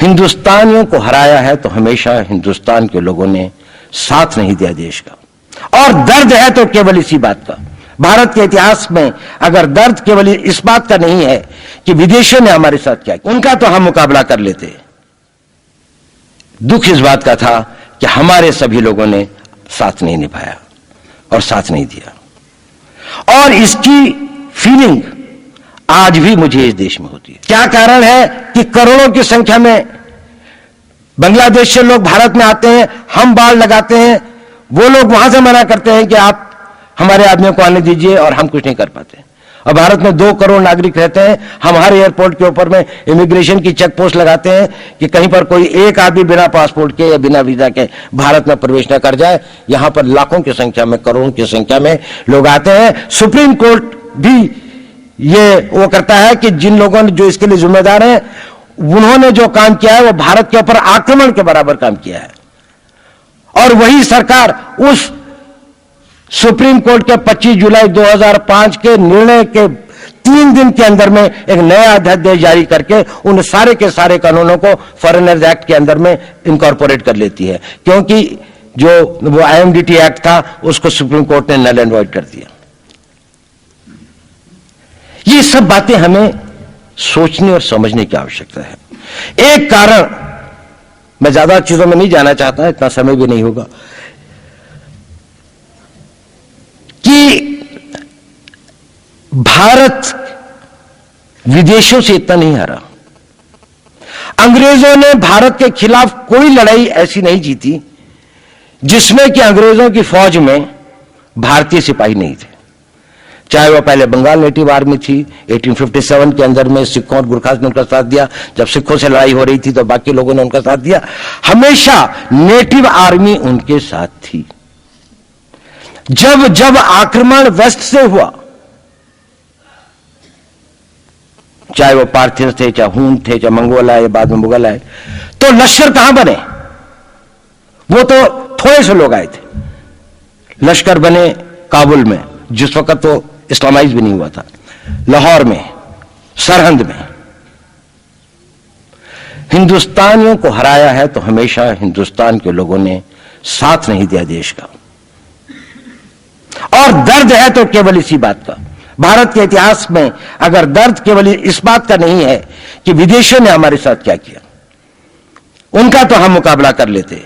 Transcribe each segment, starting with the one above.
हिंदुस्तानियों को हराया है तो हमेशा हिंदुस्तान के लोगों ने साथ नहीं दिया देश का, और दर्द है तो केवल इसी बात का। भारत के इतिहास में अगर दर्द केवल इस बात का नहीं है कि विदेशियों ने हमारे साथ क्या किया, उनका तो हम मुकाबला कर लेते। दुख इस बात का था कि हमारे सभी लोगों ने साथ नहीं निभाया और साथ नहीं दिया, और इसकी फीलिंग आज भी मुझे इस देश में होती है। क्या कारण है कि करोड़ों की संख्या में बांग्लादेश से लोग भारत में आते हैं, हम बाड़ लगाते हैं, वो लोग वहां से मना करते हैं कि आप हमारे आदमियों को आने दीजिए, और हम कुछ नहीं कर पाते। और भारत में 2 करोड़ नागरिक रहते हैं, हम हर एयरपोर्ट के ऊपर में इमिग्रेशन की चेक पोस्ट लगाते हैं कि कहीं पर कोई एक आदमी बिना पासपोर्ट के या बिना वीजा के भारत में प्रवेश न कर जाए। यहां पर लाखों की संख्या में, करोड़ों की संख्या में लोग आते हैं। सुप्रीम कोर्ट भी ये वो करता है कि जिन लोगों ने जो इसके लिए जिम्मेदार हैं, उन्होंने जो काम किया है वो भारत के ऊपर आक्रमण के बराबर काम किया है। और वही सरकार उस सुप्रीम कोर्ट के 25 जुलाई 2005 के निर्णय के 3 दिन के अंदर में एक नया अध्यादेश जारी करके उन सारे के सारे कानूनों को फॉरेनर्स एक्ट के अंदर में इनकॉर्पोरेट कर लेती है, क्योंकि जो वो IMDT एक्ट था उसको सुप्रीम कोर्ट ने नल एंड वॉइड कर दिया। ये सब बातें हमें सोचने और समझने की आवश्यकता है। एक कारण, मैं ज्यादा चीजों में नहीं जाना चाहता, इतना समय भी नहीं होगा, कि भारत विदेशों से इतना नहीं हारा। अंग्रेजों ने भारत के खिलाफ कोई लड़ाई ऐसी नहीं जीती जिसमें कि अंग्रेजों की फौज में भारतीय सिपाही नहीं थे। चाहे वह पहले बंगाल नेटिव आर्मी थी, 1857 के अंदर में सिखों और गुरखास ने उनका साथ दिया। जब सिखों से लड़ाई हो रही थी तो बाकी लोगों ने उनका साथ दिया। हमेशा नेटिव आर्मी उनके साथ थी। जब जब आक्रमण वेस्ट से हुआ, चाहे वो पार्थियंस थे, चाहे हून थे, चाहे मंगोल आए, बाद में मुगल आए, तो लश्कर कहां बने? वो तो थोड़े से लोग आए थे। लश्कर बने काबुल में, जिस वक्त तो इस्लामाइज भी नहीं हुआ था, लाहौर में, सरहंद में। हिंदुस्तानियों को हराया है तो हमेशा हिंदुस्तान के लोगों ने साथ नहीं दिया देश का, और दर्द है तो केवल इसी बात का। भारत के इतिहास में अगर दर्द केवल इस बात का नहीं है कि विदेशियों ने हमारे साथ क्या किया, उनका तो हम मुकाबला कर लेते।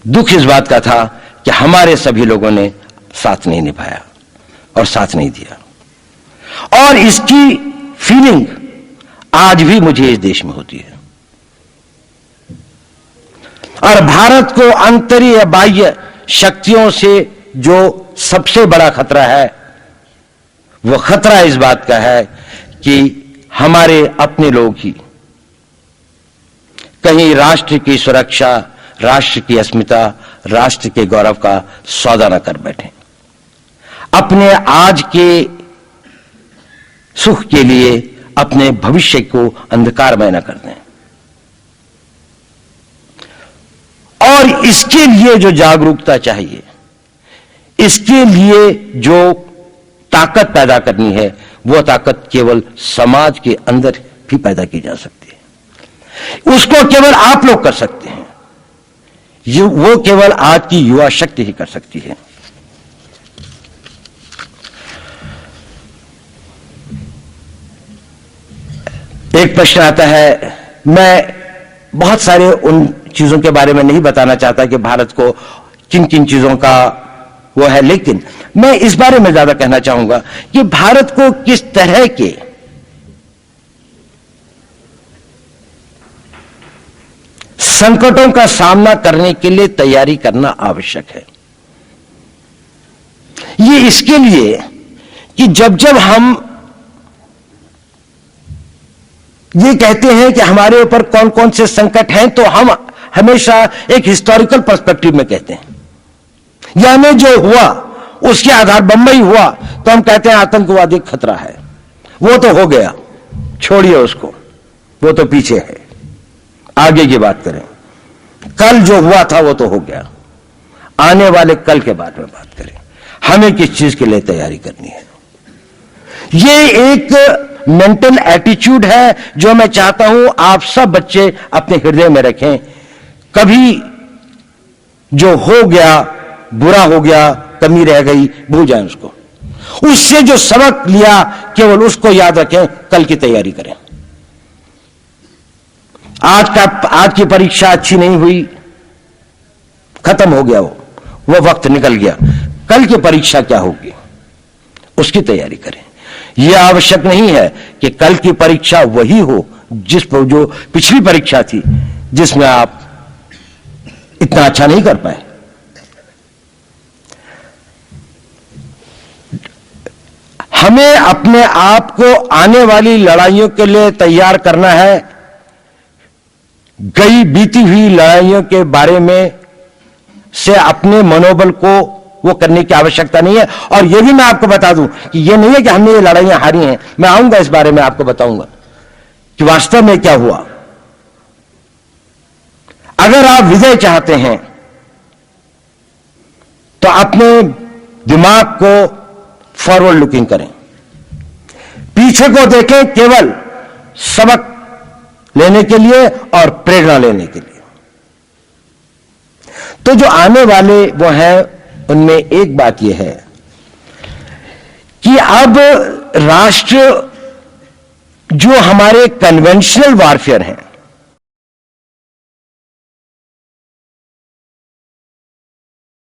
दुख इस बात का था कि हमारे सभी लोगों ने साथ नहीं निभाया और साथ नहीं दिया, और इसकी फीलिंग आज भी मुझे इस देश में होती है। और भारत को आंतरिक या बाह्य शक्तियों से जो सबसे बड़ा खतरा है, वो खतरा इस बात का है कि हमारे अपने लोग ही कहीं राष्ट्र की सुरक्षा, राष्ट्र की अस्मिता, राष्ट्र के गौरव का सौदा न कर बैठे, अपने आज के सुख के लिए अपने भविष्य को अंधकारमय न कर दें। और इसके लिए जो जागरूकता चाहिए, इसके लिए जो ताकत पैदा करनी है, वो ताकत केवल समाज के अंदर भी पैदा की जा सकती है। उसको केवल आप लोग कर सकते हैं, वो केवल आज की युवा शक्ति ही कर सकती है। एक प्रश्न आता है, मैं बहुत सारे उन चीजों के बारे में नहीं बताना चाहता कि भारत को किन किन चीजों का वो है, लेकिन मैं इस बारे में ज्यादा कहना चाहूंगा कि भारत को किस तरह के संकटों का सामना करने के लिए तैयारी करना आवश्यक है। ये इसके लिए कि जब जब हम ये कहते हैं कि हमारे ऊपर कौन कौन से संकट हैं, तो हम हमेशा एक हिस्टोरिकल पर्सपेक्टिव में कहते हैं, यानी जो हुआ उसके आधार बंबई हुआ तो हम कहते हैं आतंकवादी खतरा है, वो तो हो गया, छोड़िए उसको, वो तो पीछे है, आगे की बात करें। कल जो हुआ था वो तो हो गया, आने वाले कल के बारे में बात करें। हमें किस चीज के लिए तैयारी करनी है? ये एक मेंटल एटीट्यूड है जो मैं चाहता हूं आप सब बच्चे अपने हृदय में रखें। कभी जो हो गया, बुरा हो गया, कमी रह गई, भूल जाएं उसको। उससे जो सबक लिया केवल उसको याद रखें, कल की तैयारी करें। आज की परीक्षा अच्छी नहीं हुई, खत्म हो गया, वो वक्त निकल गया। कल की परीक्षा क्या होगी उसकी तैयारी करें। यह आवश्यक नहीं है कि कल की परीक्षा वही हो जो पिछली परीक्षा थी जिसमें आप इतना अच्छा नहीं कर पाए। हमें अपने आप को आने वाली लड़ाइयों के लिए तैयार करना है। गई बीती हुई लड़ाइयों के बारे में से अपने मनोबल को वो करने की आवश्यकता नहीं है। और यह भी मैं आपको बता दूं कि यह नहीं है कि हमने ये लड़ाइयां हारी हैं। मैं आऊंगा इस बारे में, आपको बताऊंगा कि वास्तव में क्या हुआ। अगर आप विजय चाहते हैं तो अपने दिमाग को फॉरवर्ड लुकिंग करें, पीछे को देखें केवल सबक लेने के लिए और प्रेरणा लेने के लिए। तो जो आने वाले वो हैं, उनमें एक बात यह है कि अब राष्ट्र जो हमारे कन्वेंशनल वॉरफेयर हैं,